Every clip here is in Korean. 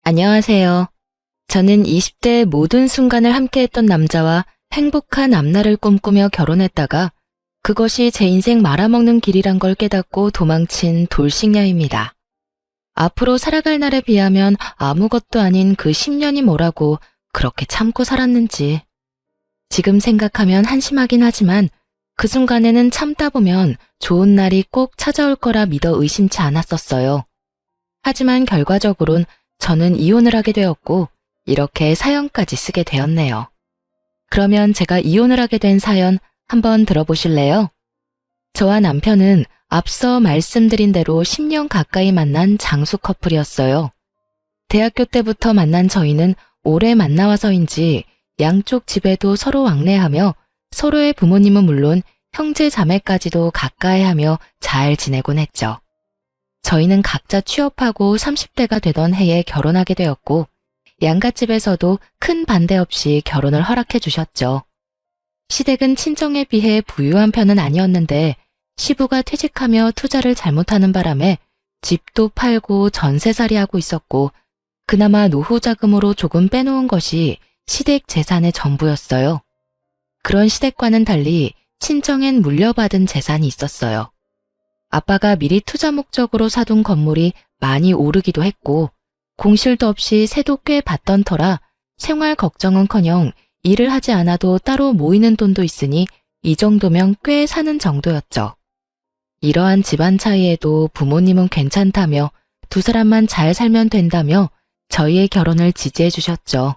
안녕하세요. 저는 20대의 모든 순간을 함께했던 남자와 행복한 앞날을 꿈꾸며 결혼했다가 그것이 제 인생 말아먹는 길이란 걸 깨닫고 도망친 돌싱녀입니다. 앞으로 살아갈 날에 비하면 아무것도 아닌 그 10년이 뭐라고 그렇게 참고 살았는지. 지금 생각하면 한심하긴 하지만 그 순간에는 참다 보면 좋은 날이 꼭 찾아올 거라 믿어 의심치 않았었어요. 하지만 결과적으론 저는 이혼을 하게 되었고 이렇게 사연까지 쓰게 되었네요. 그러면 제가 이혼을 하게 된 사연 한번 들어보실래요? 저와 남편은 앞서 말씀드린 대로 10년 가까이 만난 장수 커플이었어요. 대학교 때부터 만난 저희는 오래 만나와서인지 양쪽 집에도 서로 왕래하며 서로의 부모님은 물론 형제 자매까지도 가까이하며 잘 지내곤 했죠. 저희는 각자 취업하고 30대가 되던 해에 결혼하게 되었고 양갓집에서도 큰 반대 없이 결혼을 허락해 주셨죠. 시댁은 친정에 비해 부유한 편은 아니었는데 시부가 퇴직하며 투자를 잘못하는 바람에 집도 팔고 전세살이하고 있었고 그나마 노후 자금으로 조금 빼놓은 것이 시댁 재산의 전부였어요. 그런 시댁과는 달리 친정엔 물려받은 재산이 있었어요. 아빠가 미리 투자 목적으로 사둔 건물이 많이 오르기도 했고 공실도 없이 세도 꽤 받던 터라 생활 걱정은커녕 일을 하지 않아도 따로 모이는 돈도 있으니 이 정도면 꽤 사는 정도였죠. 이러한 집안 차이에도 부모님은 괜찮다며 두 사람만 잘 살면 된다며 저희의 결혼을 지지해 주셨죠.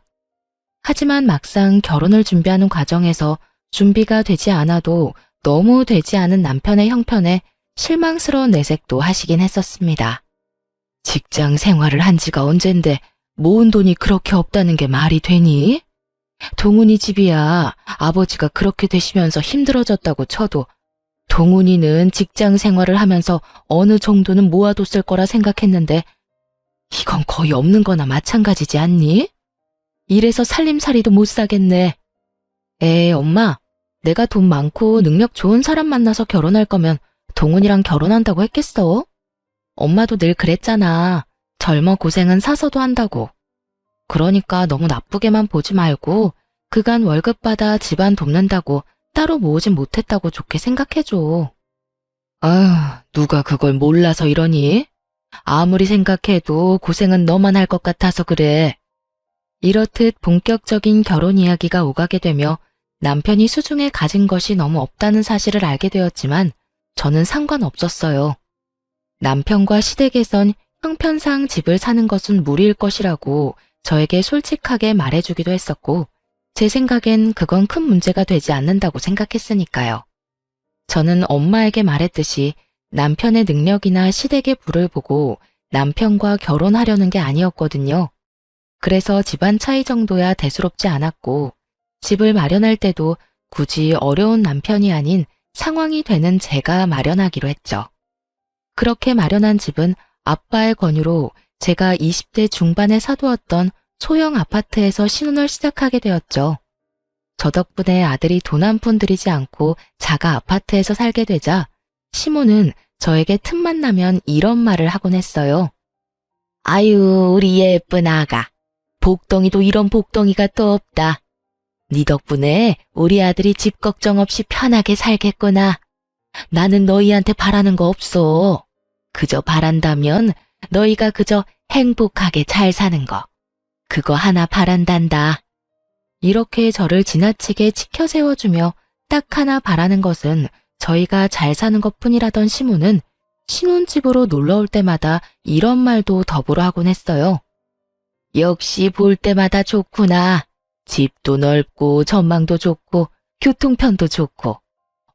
하지만 막상 결혼을 준비하는 과정에서 준비가 되지 않아도 너무 되지 않은 남편의 형편에 실망스러운 내색도 하시긴 했었습니다. 직장 생활을 한 지가 언젠데 모은 돈이 그렇게 없다는 게 말이 되니? 동훈이 집이야 아버지가 그렇게 되시면서 힘들어졌다고 쳐도 동훈이는 직장 생활을 하면서 어느 정도는 모아뒀을 거라 생각했는데 이건 거의 없는 거나 마찬가지지 않니? 이래서 살림살이도 못 사겠네. 엄마, 내가 돈 많고 능력 좋은 사람 만나서 결혼할 거면 동훈이랑 결혼한다고 했겠어? 엄마도 늘 그랬잖아. 젊어 고생은 사서도 한다고. 그러니까 너무 나쁘게만 보지 말고 그간 월급 받아 집안 돕는다고 따로 모으진 못했다고 좋게 생각해줘. 아휴, 누가 그걸 몰라서 이러니? 아무리 생각해도 고생은 너만 할 것 같아서 그래. 이렇듯 본격적인 결혼 이야기가 오가게 되며 남편이 수중에 가진 것이 너무 없다는 사실을 알게 되었지만 저는 상관없었어요. 남편과 시댁에선 형편상 집을 사는 것은 무리일 것이라고 저에게 솔직하게 말해주기도 했었고 제 생각엔 그건 큰 문제가 되지 않는다고 생각했으니까요. 저는 엄마에게 말했듯이 남편의 능력이나 시댁의 부를 보고 남편과 결혼하려는 게 아니었거든요. 그래서 집안 차이 정도야 대수롭지 않았고 집을 마련할 때도 굳이 어려운 남편이 아닌 상황이 되는 제가 마련하기로 했죠. 그렇게 마련한 집은 아빠의 권유로 제가 20대 중반에 사두었던 소형 아파트에서 신혼을 시작하게 되었죠. 저 덕분에 아들이 돈 한 푼 들이지 않고 자가 아파트에서 살게 되자 시모는 저에게 틈만 나면 이런 말을 하곤 했어요. 아유, 우리 예쁜 아가. 복덩이도 이런 복덩이가 또 없다. 네 덕분에 우리 아들이 집 걱정 없이 편하게 살겠구나. 나는 너희한테 바라는 거 없어. 그저 바란다면 너희가 그저 행복하게 잘 사는 거. 그거 하나 바란단다. 이렇게 저를 지나치게 치켜 세워주며 딱 하나 바라는 것은 저희가 잘 사는 것뿐이라던 시모는 신혼집으로 놀러올 때마다 이런 말도 더불어 하곤 했어요. 역시 볼 때마다 좋구나. 집도 넓고 전망도 좋고 교통편도 좋고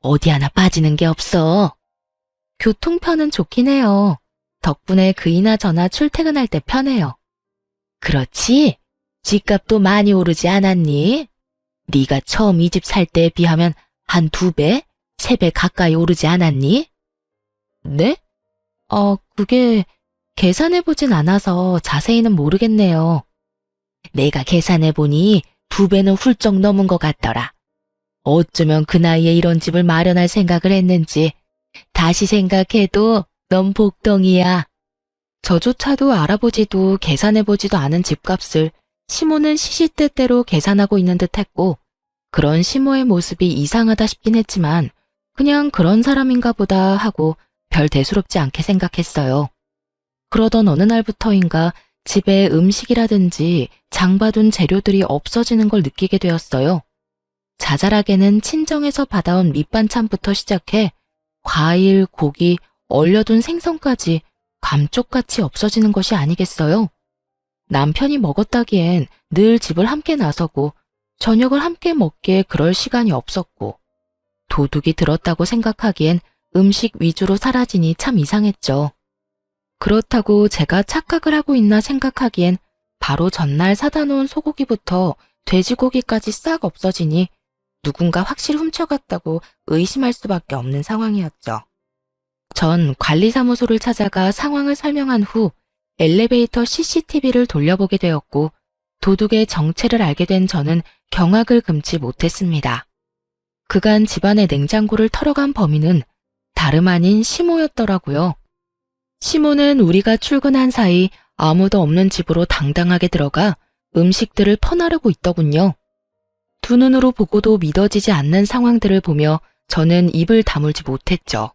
어디 하나 빠지는 게 없어. 교통편은 좋긴 해요. 덕분에 그이나 저나 출퇴근할 때 편해요. 그렇지? 집값도 많이 오르지 않았니? 네가 처음 이 집 살 때에 비하면 한 2배, 3배 가까이 오르지 않았니? 네? 그게 계산해보진 않아서 자세히는 모르겠네요. 내가 계산해보니 2배는 훌쩍 넘은 것 같더라. 어쩌면 그 나이에 이런 집을 마련할 생각을 했는지 다시 생각해도 넌 복덩이야. 저조차도 알아보지도 계산해보지도 않은 집값을 시모는 시시때때로 계산하고 있는 듯 했고, 그런 시모의 모습이 이상하다 싶긴 했지만 그냥 그런 사람인가 보다 하고 별 대수롭지 않게 생각했어요. 그러던 어느 날부터인가 집에 음식이라든지 장봐둔 재료들이 없어지는 걸 느끼게 되었어요. 자잘하게는 친정에서 받아온 밑반찬부터 시작해 과일, 고기, 얼려둔 생선까지 감쪽같이 없어지는 것이 아니겠어요? 남편이 먹었다기엔 늘 집을 함께 나서고 저녁을 함께 먹기에 그럴 시간이 없었고, 도둑이 들었다고 생각하기엔 음식 위주로 사라지니 참 이상했죠. 그렇다고 제가 착각을 하고 있나 생각하기엔 바로 전날 사다 놓은 소고기부터 돼지고기까지 싹 없어지니 누군가 확실히 훔쳐갔다고 의심할 수밖에 없는 상황이었죠. 전 관리사무소를 찾아가 상황을 설명한 후 엘리베이터 CCTV를 돌려보게 되었고, 도둑의 정체를 알게 된 저는 경악을 금치 못했습니다. 그간 집안의 냉장고를 털어간 범인은 다름 아닌 시모였더라고요. 시모는 우리가 출근한 사이 아무도 없는 집으로 당당하게 들어가 음식들을 퍼나르고 있더군요. 두 눈으로 보고도 믿어지지 않는 상황들을 보며 저는 입을 다물지 못했죠.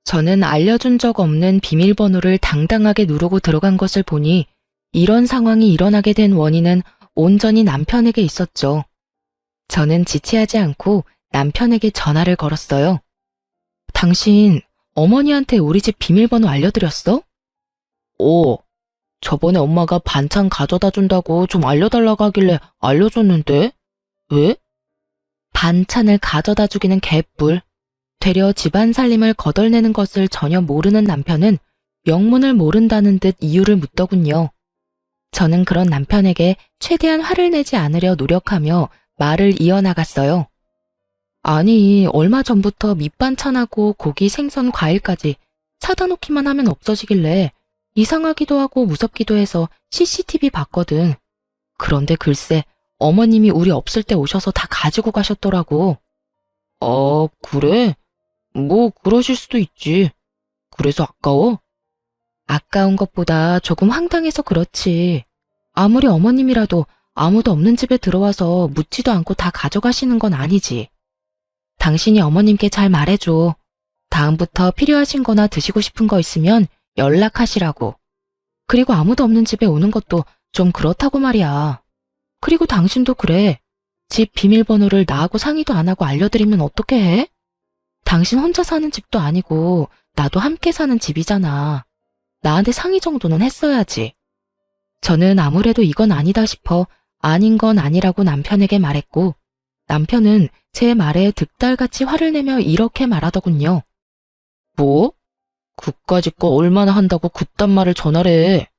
저는 알려준 적 없는 비밀번호를 당당하게 누르고 들어간 것을 보니 이런 상황이 일어나게 된 원인은 온전히 남편에게 있었죠. 저는 지체하지 않고 남편에게 전화를 걸었어요. 당신 어머니한테 우리 집 비밀번호 알려드렸어? 저번에 엄마가 반찬 가져다 준다고 좀 알려달라고 하길래 알려줬는데? 왜? 반찬을 가져다 주기는 개뿔. 되려 집안 살림을 거덜내는 것을 전혀 모르는 남편은 영문을 모른다는 듯 이유를 묻더군요. 저는 그런 남편에게 최대한 화를 내지 않으려 노력하며 말을 이어나갔어요. 아니, 얼마 전부터 밑반찬하고 고기, 생선, 과일까지 사다 놓기만 하면 없어지길래 이상하기도 하고 무섭기도 해서 CCTV 봤거든. 그런데 글쎄 어머님이 우리 없을 때 오셔서 다 가지고 가셨더라고. 그래? 뭐 그러실 수도 있지. 그래서 아까워? 아까운 것보다 조금 황당해서 그렇지. 아무리 어머님이라도 아무도 없는 집에 들어와서 묻지도 않고 다 가져가시는 건 아니지. 당신이 어머님께 잘 말해줘. 다음부터 필요하신 거나 드시고 싶은 거 있으면 연락하시라고. 그리고 아무도 없는 집에 오는 것도 좀 그렇다고 말이야. 그리고 당신도 그래. 집 비밀번호를 나하고 상의도 안 하고 알려드리면 어떻게 해? 당신 혼자 사는 집도 아니고 나도 함께 사는 집이잖아. 나한테 상의 정도는 했어야지. 저는 아무래도 이건 아니다 싶어 아닌 건 아니라고 남편에게 말했고, 남편은 제 말에 득달같이 화를 내며 이렇게 말하더군요. 뭐? 그까짓 거 얼마나 한다고 그딴 말을 전하래.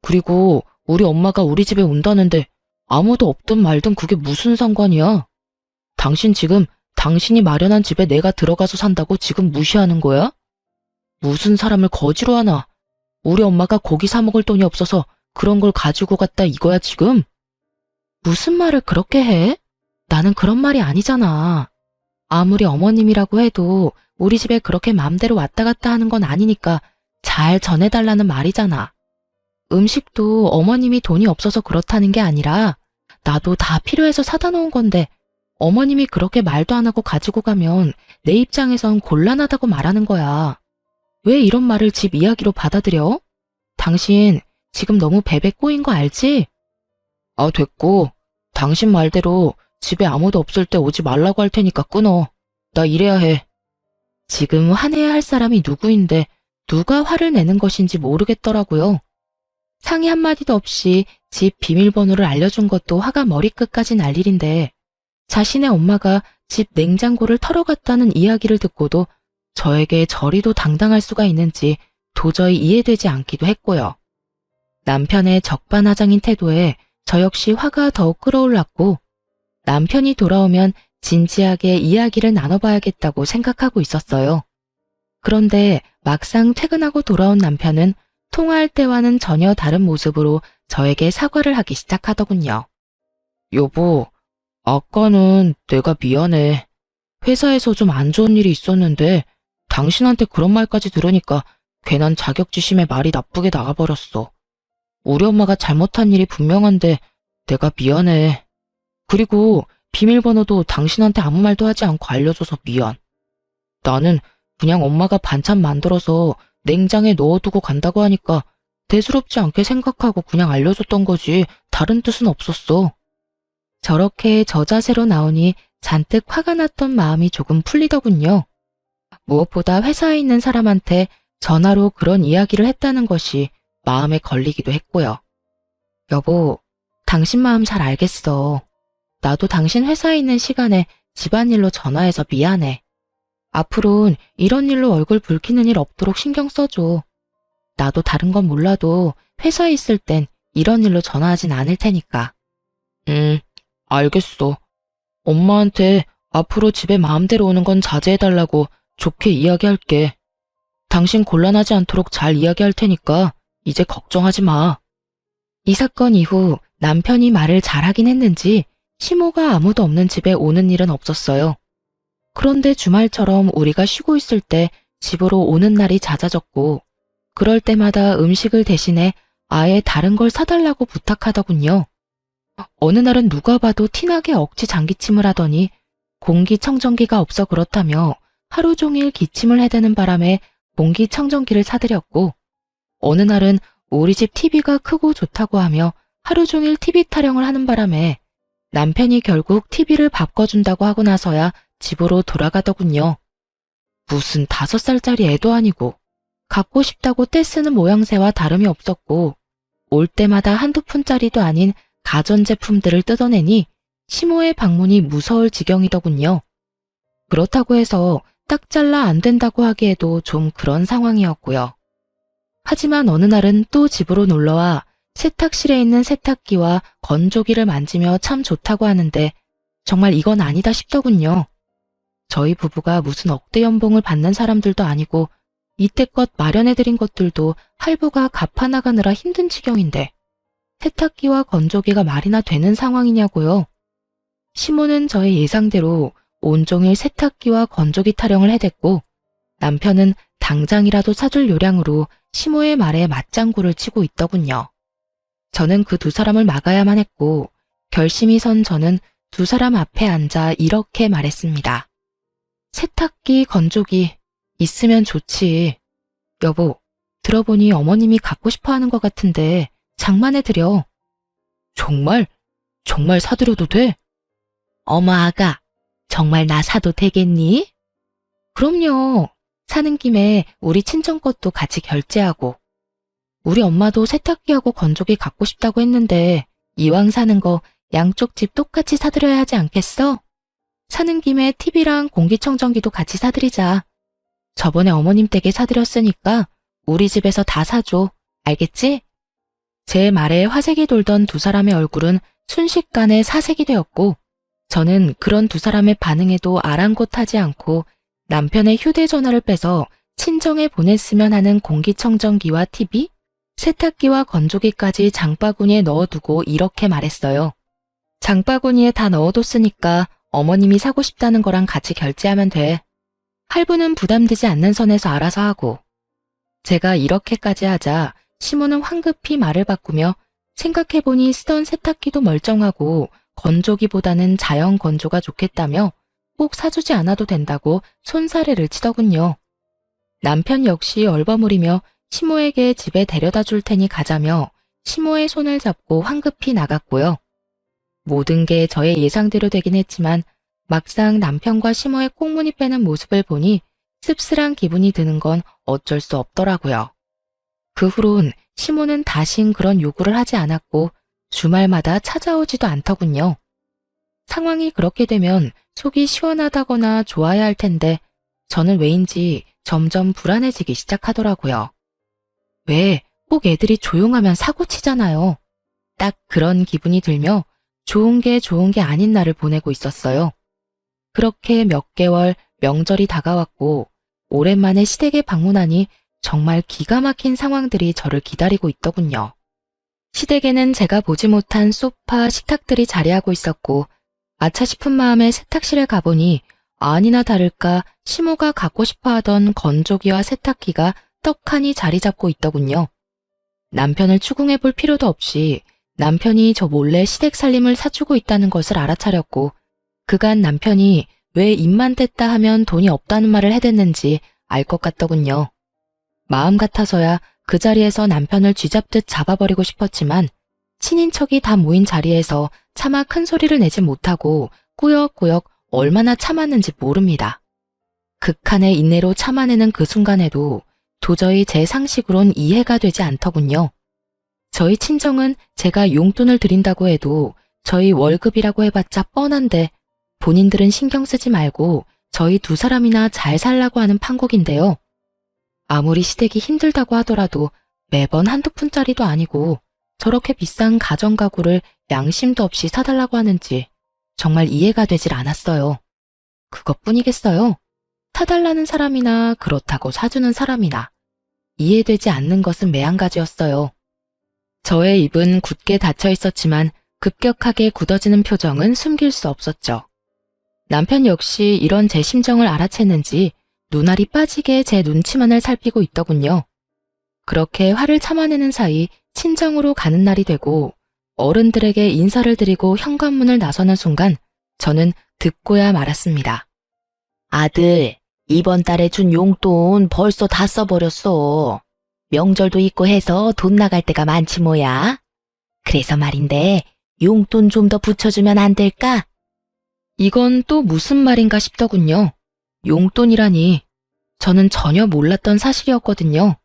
그리고 우리 엄마가 우리 집에 온다는데 아무도 없든 말든 그게 무슨 상관이야? 당신 지금 당신이 마련한 집에 내가 들어가서 산다고 지금 무시하는 거야? 무슨 사람을 거지로 하나? 우리 엄마가 고기 사 먹을 돈이 없어서 그런 걸 가지고 갔다 이거야 지금? 무슨 말을 그렇게 해? 나는 그런 말이 아니잖아. 아무리 어머님이라고 해도 우리 집에 그렇게 마음대로 왔다 갔다 하는 건 아니니까 잘 전해달라는 말이잖아. 음식도 어머님이 돈이 없어서 그렇다는 게 아니라 나도 다 필요해서 사다 놓은 건데 어머님이 그렇게 말도 안 하고 가지고 가면 내 입장에선 곤란하다고 말하는 거야. 왜 이런 말을 집 이야기로 받아들여? 당신 지금 너무 베베 꼬인 거 알지? 됐고. 당신 말대로 집에 아무도 없을 때 오지 말라고 할 테니까 끊어. 나 일해야 해. 지금 화내야 할 사람이 누구인데 누가 화를 내는 것인지 모르겠더라고요. 상의 한마디도 없이 집 비밀번호를 알려준 것도 화가 머리끝까지 날 일인데, 자신의 엄마가 집 냉장고를 털어갔다는 이야기를 듣고도 저에게 저리도 당당할 수가 있는지 도저히 이해되지 않기도 했고요. 남편의 적반하장인 태도에 저 역시 화가 더욱 끓어올랐고, 남편이 돌아오면 진지하게 이야기를 나눠봐야겠다고 생각하고 있었어요. 그런데 막상 퇴근하고 돌아온 남편은 통화할 때와는 전혀 다른 모습으로 저에게 사과를 하기 시작하더군요. 여보, 아까는 내가 미안해. 회사에서 좀 안 좋은 일이 있었는데 당신한테 그런 말까지 들으니까 괜한 자격지심에 말이 나쁘게 나가버렸어. 우리 엄마가 잘못한 일이 분명한데 내가 미안해. 그리고 비밀번호도 당신한테 아무 말도 하지 않고 알려줘서 미안. 나는 그냥 엄마가 반찬 만들어서 냉장에 넣어두고 간다고 하니까 대수롭지 않게 생각하고 그냥 알려줬던 거지 다른 뜻은 없었어. 저렇게 저자세로 나오니 잔뜩 화가 났던 마음이 조금 풀리더군요. 무엇보다 회사에 있는 사람한테 전화로 그런 이야기를 했다는 것이 마음에 걸리기도 했고요. 여보, 당신 마음 잘 알겠어. 나도 당신 회사에 있는 시간에 집안일로 전화해서 미안해. 앞으론 이런 일로 얼굴 붉히는 일 없도록 신경 써줘. 나도 다른 건 몰라도 회사에 있을 땐 이런 일로 전화하진 않을 테니까. 알겠어. 엄마한테 앞으로 집에 마음대로 오는 건 자제해달라고 좋게 이야기할게. 당신 곤란하지 않도록 잘 이야기할 테니까 이제 걱정하지 마. 이 사건 이후 남편이 말을 잘하긴 했는지 시모가 아무도 없는 집에 오는 일은 없었어요. 그런데 주말처럼 우리가 쉬고 있을 때 집으로 오는 날이 잦아졌고 그럴 때마다 음식을 대신해 아예 다른 걸 사달라고 부탁하더군요. 어느 날은 누가 봐도 티나게 억지 장기침을 하더니 공기청정기가 없어 그렇다며 하루 종일 기침을 해대는 바람에 공기청정기를 사드렸고 어느 날은 우리 집 TV가 크고 좋다고 하며 하루 종일 TV 타령을 하는 바람에 남편이 결국 TV를 바꿔준다고 하고 나서야 집으로 돌아가더군요. 무슨 5살짜리 애도 아니고 갖고 싶다고 떼쓰는 모양새와 다름이 없었고 올 때마다 한두 푼짜리도 아닌 가전제품들을 뜯어내니 시모의 방문이 무서울 지경이더군요. 그렇다고 해서 딱 잘라 안 된다고 하기에도 좀 그런 상황이었고요. 하지만 어느 날은 또 집으로 놀러와 세탁실에 있는 세탁기와 건조기를 만지며 참 좋다고 하는데 정말 이건 아니다 싶더군요. 저희 부부가 무슨 억대 연봉을 받는 사람들도 아니고 이때껏 마련해드린 것들도 할부가 갚아나가느라 힘든 지경인데 세탁기와 건조기가 말이나 되는 상황이냐고요. 시모는 저의 예상대로 온종일 세탁기와 건조기 타령을 해댔고 남편은 당장이라도 사줄 요량으로 시모의 말에 맞장구를 치고 있더군요. 저는 그 두 사람을 막아야만 했고 결심이 선 저는 두 사람 앞에 앉아 이렇게 말했습니다. 세탁기, 건조기 있으면 좋지. 여보, 들어보니 어머님이 갖고 싶어 하는 것 같은데 장만해드려. 정말? 정말 사드려도 돼? 어머 아가, 정말 나 사도 되겠니? 그럼요. 사는 김에 우리 친정 것도 같이 결제하고. 우리 엄마도 세탁기하고 건조기 갖고 싶다고 했는데 이왕 사는 거 양쪽 집 똑같이 사드려야 하지 않겠어? 사는 김에 TV랑 공기청정기도 같이 사드리자. 저번에 어머님 댁에 사드렸으니까 우리 집에서 다 사줘. 알겠지? 제 말에 화색이 돌던 두 사람의 얼굴은 순식간에 사색이 되었고 저는 그런 두 사람의 반응에도 아랑곳하지 않고 남편의 휴대전화를 빼서 친정에 보냈으면 하는 공기청정기와 TV, 세탁기와 건조기까지 장바구니에 넣어두고 이렇게 말했어요. 장바구니에 다 넣어뒀으니까 어머님이 사고 싶다는 거랑 같이 결제하면 돼. 할부는 부담되지 않는 선에서 알아서 하고. 제가 이렇게까지 하자 시모는 황급히 말을 바꾸며 생각해보니 쓰던 세탁기도 멀쩡하고 건조기보다는 자연 건조가 좋겠다며 꼭 사주지 않아도 된다고 손사래를 치더군요. 남편 역시 얼버무리며 시모에게 집에 데려다 줄 테니 가자며 시모의 손을 잡고 황급히 나갔고요. 모든 게 저의 예상대로 되긴 했지만 막상 남편과 시모의 꽁무니 빼는 모습을 보니 씁쓸한 기분이 드는 건 어쩔 수 없더라고요. 그 후론 시모는 다신 그런 요구를 하지 않았고 주말마다 찾아오지도 않더군요. 상황이 그렇게 되면 속이 시원하다거나 좋아야 할 텐데 저는 왜인지 점점 불안해지기 시작하더라고요. 왜 꼭 애들이 조용하면 사고치잖아요. 딱 그런 기분이 들며 좋은 게 아닌 날을 보내고 있었어요. 그렇게 몇 개월 명절이 다가왔고 오랜만에 시댁에 방문하니 정말 기가 막힌 상황들이 저를 기다리고 있더군요. 시댁에는 제가 보지 못한 소파, 식탁들이 자리하고 있었고 아차 싶은 마음에 세탁실에 가보니 아니나 다를까 시모가 갖고 싶어 하던 건조기와 세탁기가 떡하니 자리 잡고 있더군요. 남편을 추궁해 볼 필요도 없이 남편이 저 몰래 시댁 살림을 사주고 있다는 것을 알아차렸고, 그간 남편이 왜 입만 뗐다 하면 돈이 없다는 말을 해댔는지 알 것 같더군요. 마음 같아서야 그 자리에서 남편을 쥐잡듯 잡아버리고 싶었지만 친인척이 다 모인 자리에서 차마 큰 소리를 내지 못하고 꾸역꾸역 얼마나 참았는지 모릅니다. 극한의 인내로 참아내는 그 순간에도 도저히 제 상식으론 이해가 되지 않더군요. 저희 친정은 제가 용돈을 드린다고 해도 저희 월급이라고 해봤자 뻔한데 본인들은 신경 쓰지 말고 저희 두 사람이나 잘 살라고 하는 판국인데요. 아무리 시댁이 힘들다고 하더라도 매번 한두 푼짜리도 아니고 저렇게 비싼 가전가구를 양심도 없이 사달라고 하는지 정말 이해가 되질 않았어요. 그것뿐이겠어요. 사달라는 사람이나 그렇다고 사주는 사람이나 이해되지 않는 것은 매한가지였어요. 저의 입은 굳게 닫혀 있었지만 급격하게 굳어지는 표정은 숨길 수 없었죠. 남편 역시 이런 제 심정을 알아챘는지 눈알이 빠지게 제 눈치만을 살피고 있더군요. 그렇게 화를 참아내는 사이 친정으로 가는 날이 되고 어른들에게 인사를 드리고 현관문을 나서는 순간 저는 듣고야 말았습니다. 아들, 이번 달에 준 용돈 벌써 다 써버렸어. 명절도 있고 해서 돈 나갈 때가 많지 뭐야. 그래서 말인데 용돈 좀 더 붙여주면 안 될까? 이건 또 무슨 말인가 싶더군요. 용돈이라니 저는 전혀 몰랐던 사실이었거든요.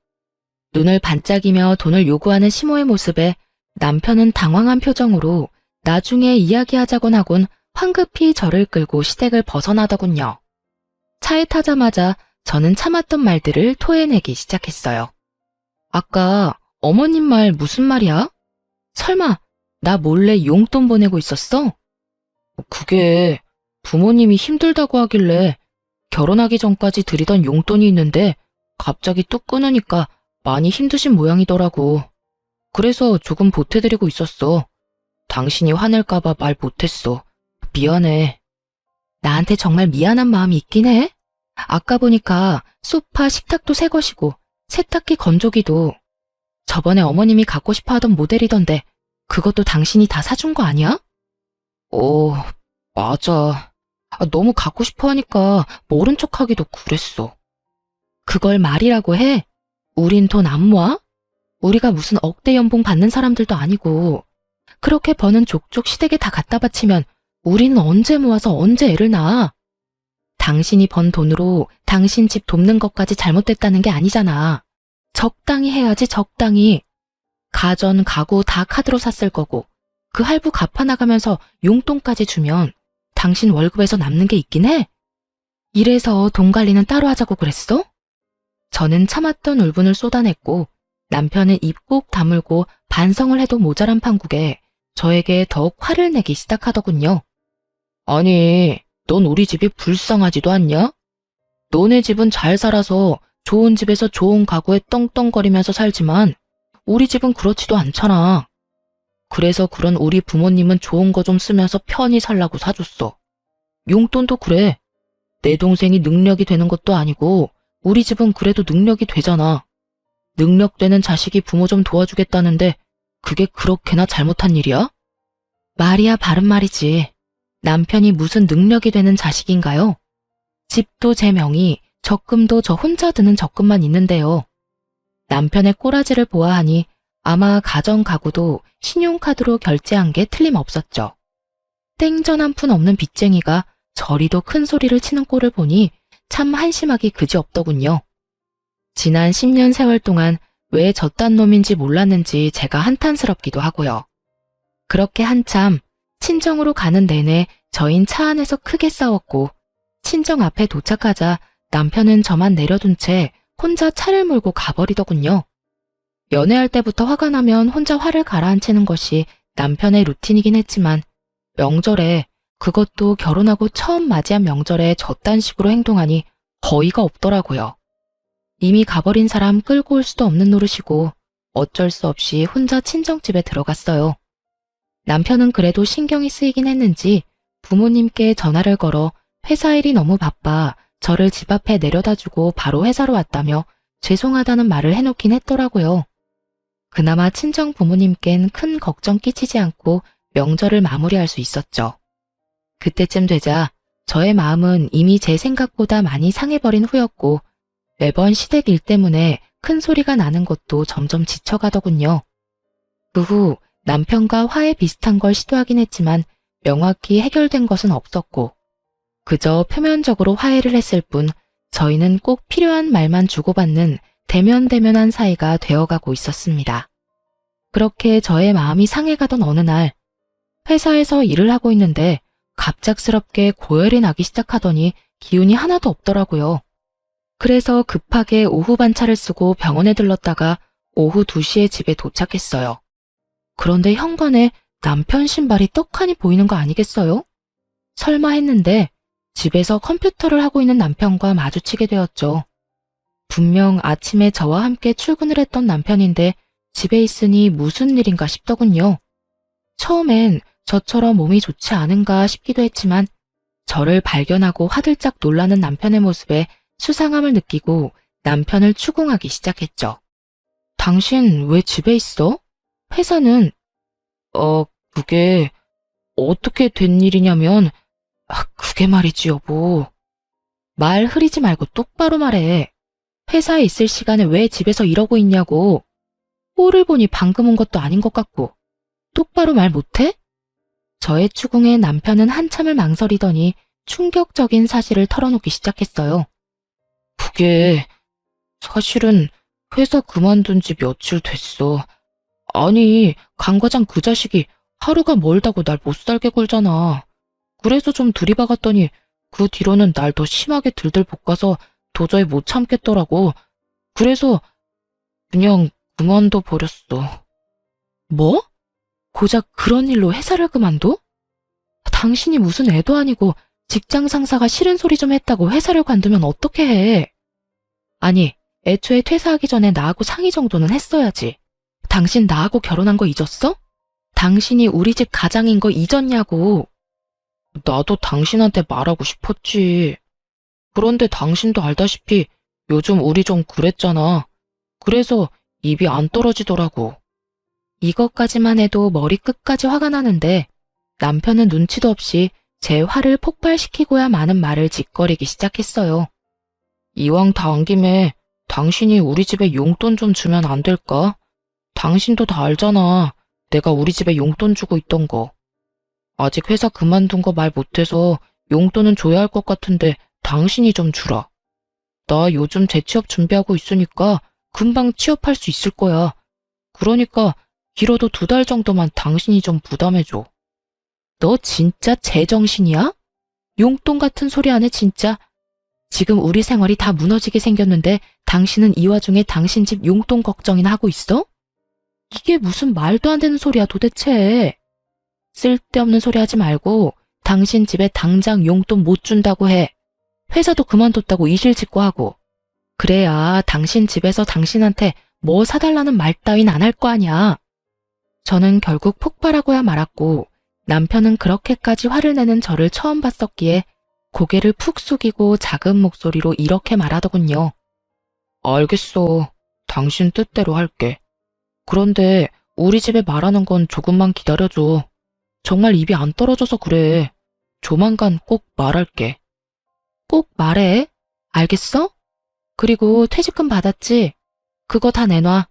눈을 반짝이며 돈을 요구하는 시모의 모습에 남편은 당황한 표정으로 나중에 이야기하자곤 하곤 황급히 저를 끌고 시댁을 벗어나더군요. 차에 타자마자 저는 참았던 말들을 토해내기 시작했어요. 아까 어머님 말 무슨 말이야? 설마 나 몰래 용돈 보내고 있었어? 그게 부모님이 힘들다고 하길래 결혼하기 전까지 드리던 용돈이 있는데 갑자기 뚝 끊으니까 많이 힘드신 모양이더라고. 그래서 조금 보태드리고 있었어. 당신이 화낼까봐 말 못했어. 미안해. 나한테 정말 미안한 마음이 있긴 해? 아까 보니까 소파, 식탁도 새 것이고 세탁기, 건조기도 저번에 어머님이 갖고 싶어 하던 모델이던데 그것도 당신이 다 사준 거 아니야? 맞아. 너무 갖고 싶어 하니까 모른 척하기도 그랬어. 그걸 말이라고 해? 우린 돈 안 모아? 우리가 무슨 억대 연봉 받는 사람들도 아니고 그렇게 버는 족족 시댁에 다 갖다 바치면 우리는 언제 모아서 언제 애를 낳아? 당신이 번 돈으로 당신 집 돕는 것까지 잘못됐다는 게 아니잖아. 적당히 해야지, 적당히. 가전, 가구 다 카드로 샀을 거고 그 할부 갚아나가면서 용돈까지 주면 당신 월급에서 남는 게 있긴 해? 이래서 돈 관리는 따로 하자고 그랬어? 저는 참았던 울분을 쏟아냈고 남편은 입 꼭 다물고 반성을 해도 모자란 판국에 저에게 더욱 화를 내기 시작하더군요. 아니, 넌 우리 집이 불쌍하지도 않냐? 너네 집은 잘 살아서 좋은 집에서 좋은 가구에 떵떵거리면서 살지만 우리 집은 그렇지도 않잖아. 그래서 그런 우리 부모님은 좋은 거 좀 쓰면서 편히 살라고 사줬어. 용돈도 그래. 내 동생이 능력이 되는 것도 아니고 우리 집은 그래도 능력이 되잖아. 능력되는 자식이 부모 좀 도와주겠다는데 그게 그렇게나 잘못한 일이야? 말이야 바른 말이지. 남편이 무슨 능력이 되는 자식인가요? 집도 제 명의, 적금도 저 혼자 드는 적금만 있는데요. 남편의 꼬라지를 보아하니 아마 가전 가구도 신용카드로 결제한 게 틀림없었죠. 땡전 한 푼 없는 빚쟁이가 저리도 큰 소리를 치는 꼴을 보니 참 한심하기 그지없더군요. 지난 10년 세월 동안 왜 저딴 놈인지 몰랐는지 제가 한탄스럽기도 하고요. 그렇게 한참 친정으로 가는 내내 저흰 차 안에서 크게 싸웠고 친정 앞에 도착하자 남편은 저만 내려둔 채 혼자 차를 몰고 가버리더군요. 연애할 때부터 화가 나면 혼자 화를 가라앉히는 것이 남편의 루틴이긴 했지만 명절에, 그것도 결혼하고 처음 맞이한 명절에 저딴 식으로 행동하니 어이가 없더라고요. 이미 가버린 사람 끌고 올 수도 없는 노릇이고 어쩔 수 없이 혼자 친정집에 들어갔어요. 남편은 그래도 신경이 쓰이긴 했는지 부모님께 전화를 걸어 회사 일이 너무 바빠 저를 집 앞에 내려다주고 바로 회사로 왔다며 죄송하다는 말을 해놓긴 했더라고요. 그나마 친정 부모님께는 큰 걱정 끼치지 않고 명절을 마무리할 수 있었죠. 그때쯤 되자 저의 마음은 이미 제 생각보다 많이 상해버린 후였고 매번 시댁 일 때문에 큰 소리가 나는 것도 점점 지쳐가더군요. 그 후 남편과 화해 비슷한 걸 시도하긴 했지만 명확히 해결된 것은 없었고 그저 표면적으로 화해를 했을 뿐 저희는 꼭 필요한 말만 주고받는 대면대면한 사이가 되어가고 있었습니다. 그렇게 저의 마음이 상해가던 어느 날 회사에서 일을 하고 있는데 갑작스럽게 고열이 나기 시작하더니 기운이 하나도 없더라고요. 그래서 급하게 오후 반차를 쓰고 병원에 들렀다가 오후 2시에 집에 도착했어요. 그런데 현관에 남편 신발이 떡하니 보이는 거 아니겠어요? 설마 했는데 집에서 컴퓨터를 하고 있는 남편과 마주치게 되었죠. 분명 아침에 저와 함께 출근을 했던 남편인데 집에 있으니 무슨 일인가 싶더군요. 처음엔 저처럼 몸이 좋지 않은가 싶기도 했지만 저를 발견하고 화들짝 놀라는 남편의 모습에 수상함을 느끼고 남편을 추궁하기 시작했죠. 당신 왜 집에 있어? 회사는? 그게 어떻게 된 일이냐면 그게 말이지 여보. 말 흐리지 말고 똑바로 말해. 회사에 있을 시간에 왜 집에서 이러고 있냐고. 꼴을 보니 방금 온 것도 아닌 것 같고. 똑바로 말 못해? 저의 추궁에 남편은 한참을 망설이더니 충격적인 사실을 털어놓기 시작했어요. 그게 사실은 회사 그만둔 지 며칠 됐어. 아니, 강 과장 그 자식이 하루가 멀다고 날 못 살게 굴잖아. 그래서 좀 들이박았더니 그 뒤로는 날 더 심하게 들들 볶아서 도저히 못 참겠더라고. 그래서 그냥 그만둬 버렸어. 뭐? 고작 그런 일로 회사를 그만둬? 당신이 무슨 애도 아니고 직장 상사가 싫은 소리 좀 했다고 회사를 관두면 어떻게 해? 아니, 애초에 퇴사하기 전에 나하고 상의 정도는 했어야지. 당신 나하고 결혼한 거 잊었어? 당신이 우리 집 가장인 거 잊었냐고. 나도 당신한테 말하고 싶었지. 그런데 당신도 알다시피 요즘 우리 좀 그랬잖아. 그래서 입이 안 떨어지더라고. 이것까지만 해도 머리 끝까지 화가 나는데 남편은 눈치도 없이 제 화를 폭발시키고야 마는 말을 짓거리기 시작했어요. 이왕 다 온 김에 당신이 우리 집에 용돈 좀 주면 안 될까? 당신도 다 알잖아. 내가 우리 집에 용돈 주고 있던 거. 아직 회사 그만둔 거 말 못해서 용돈은 줘야 할 것 같은데 당신이 좀 주라. 나 요즘 재취업 준비하고 있으니까 금방 취업할 수 있을 거야. 그러니까 길어도 2달 정도만 당신이 좀 부담해줘. 너 진짜 제정신이야? 용돈 같은 소리 안 해 진짜. 지금 우리 생활이 다 무너지게 생겼는데 당신은 이 와중에 당신 집 용돈 걱정이나 하고 있어? 이게 무슨 말도 안 되는 소리야 도대체. 쓸데없는 소리 하지 말고 당신 집에 당장 용돈 못 준다고 해. 회사도 그만뒀다고 이실직고 하고. 그래야 당신 집에서 당신한테 뭐 사달라는 말 따윈 안 할 거 아니야. 저는 결국 폭발하고야 말았고 남편은 그렇게까지 화를 내는 저를 처음 봤었기에 고개를 푹 숙이고 작은 목소리로 이렇게 말하더군요. 알겠어. 당신 뜻대로 할게. 그런데 우리 집에 말하는 건 조금만 기다려줘. 정말 입이 안 떨어져서 그래. 조만간 꼭 말할게. 꼭 말해. 알겠어? 그리고 퇴직금 받았지? 그거 다 내놔.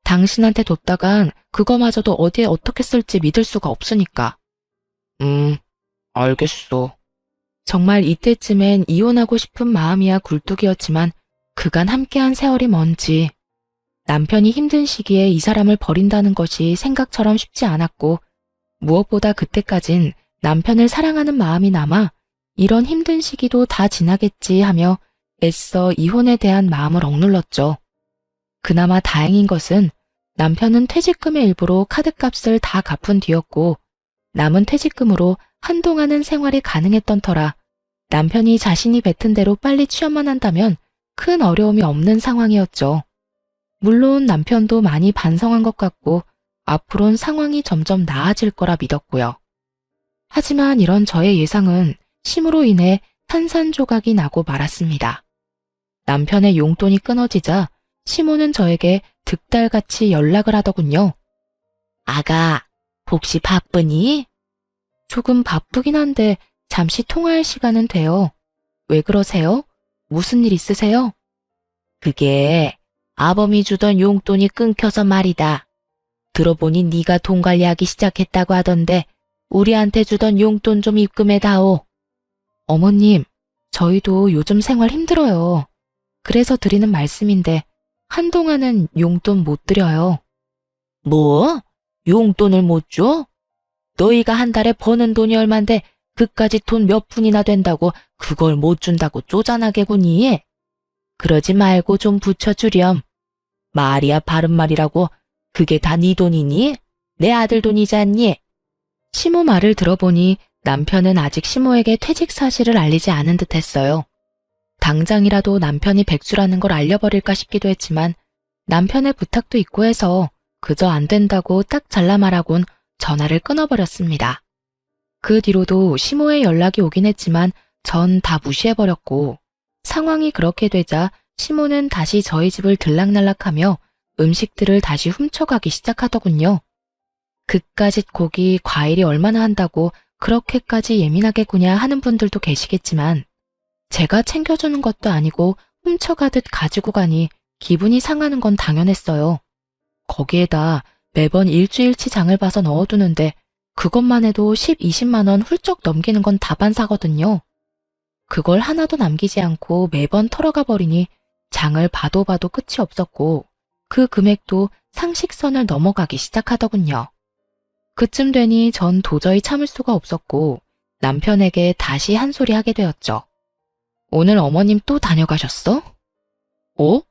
당신한테 뒀다간 그거마저도 어디에 어떻게 쓸지 믿을 수가 없으니까. 알겠어. 정말 이때쯤엔 이혼하고 싶은 마음이야 굴뚝이었지만 그간 함께한 세월이 먼지. 남편이 힘든 시기에 이 사람을 버린다는 것이 생각처럼 쉽지 않았고 무엇보다 그때까진 남편을 사랑하는 마음이 남아 이런 힘든 시기도 다 지나겠지 하며 애써 이혼에 대한 마음을 억눌렀죠. 그나마 다행인 것은 남편은 퇴직금의 일부로 카드값을 다 갚은 뒤였고 남은 퇴직금으로 한동안은 생활이 가능했던 터라 남편이 자신이 뱉은 대로 빨리 취업만 한다면 큰 어려움이 없는 상황이었죠. 물론 남편도 많이 반성한 것 같고 앞으론 상황이 점점 나아질 거라 믿었고요. 하지만 이런 저의 예상은 심으로 인해 산산조각이 나고 말았습니다. 남편의 용돈이 끊어지자 시모는 저에게 득달같이 연락을 하더군요. 아가, 혹시 바쁘니? 조금 바쁘긴 한데 잠시 통화할 시간은 돼요. 왜 그러세요? 무슨 일 있으세요? 그게 아범이 주던 용돈이 끊겨서 말이다. 들어보니 네가 돈 관리하기 시작했다고 하던데 우리한테 주던 용돈 좀 입금해다오. 어머님, 저희도 요즘 생활 힘들어요. 그래서 드리는 말씀인데 한동안은 용돈 못 드려요. 뭐? 용돈을 못 줘? 너희가 한 달에 버는 돈이 얼만데 그까짓 돈 몇 푼이나 된다고 그걸 못 준다고 쪼잔하게구니? 그러지 말고 좀 붙여주렴. 말이야 바른 말이라고. 그게 다 네 돈이니? 내 아들 돈이지 않니? 시모 말을 들어보니 남편은 아직 시모에게 퇴직 사실을 알리지 않은 듯 했어요. 당장이라도 남편이 백수라는 걸 알려버릴까 싶기도 했지만 남편의 부탁도 있고 해서 그저 안 된다고 딱 잘라 말하곤 전화를 끊어버렸습니다. 그 뒤로도 시모의 연락이 오긴 했지만 전 다 무시해버렸고 상황이 그렇게 되자 시모는 다시 저희 집을 들락날락하며 음식들을 다시 훔쳐가기 시작하더군요. 그까짓 고기, 과일이 얼마나 한다고 그렇게까지 예민하게 구냐 하는 분들도 계시겠지만 제가 챙겨주는 것도 아니고 훔쳐가듯 가지고 가니 기분이 상하는 건 당연했어요. 거기에다 매번 일주일치 장을 봐서 넣어두는데 그것만 해도 10, 20만 원 훌쩍 넘기는 건 다반사거든요. 그걸 하나도 남기지 않고 매번 털어가 버리니 장을 봐도 봐도 끝이 없었고 그 금액도 상식선을 넘어가기 시작하더군요. 그쯤 되니 전 도저히 참을 수가 없었고 남편에게 다시 한 소리 하게 되었죠. 오늘 어머님 또 다녀가셨어? 어?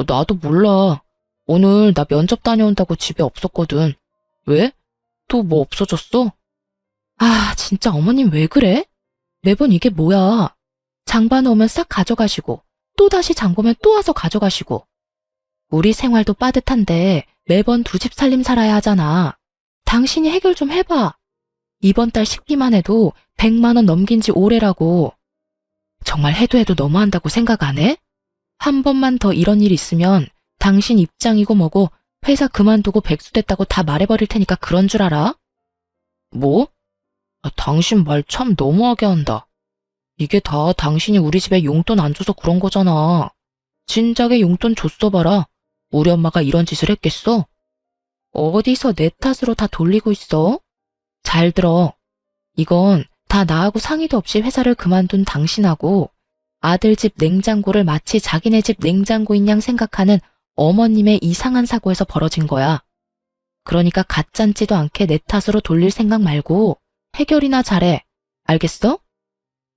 나도 몰라. 오늘 나 면접 다녀온다고 집에 없었거든. 왜? 또 뭐 없어졌어? 아, 진짜 어머님 왜 그래? 매번 이게 뭐야? 장 봐놓으면 싹 가져가시고 또 다시 장 보면 또 와서 가져가시고 우리 생활도 빠듯한데 매번 두 집 살림 살아야 하잖아. 당신이 해결 좀 해봐. 이번 달 식비만 해도 100만 원 넘긴 지 오래라고. 정말 해도 해도 너무한다고 생각 안 해? 한 번만 더 이런 일 있으면 당신 입장이고 뭐고 회사 그만두고 백수 됐다고 다 말해버릴 테니까 그런 줄 알아? 뭐? 당신 말 참 너무하게 한다. 이게 다 당신이 우리 집에 용돈 안 줘서 그런 거잖아. 진작에 용돈 줬어 봐라. 우리 엄마가 이런 짓을 했겠어? 어디서 내 탓으로 다 돌리고 있어? 잘 들어. 이건 다 나하고 상의도 없이 회사를 그만둔 당신하고 아들 집 냉장고를 마치 자기네 집 냉장고인 양 생각하는 어머님의 이상한 사고에서 벌어진 거야. 그러니까 가짠지도 않게 내 탓으로 돌릴 생각 말고 해결이나 잘해. 알겠어?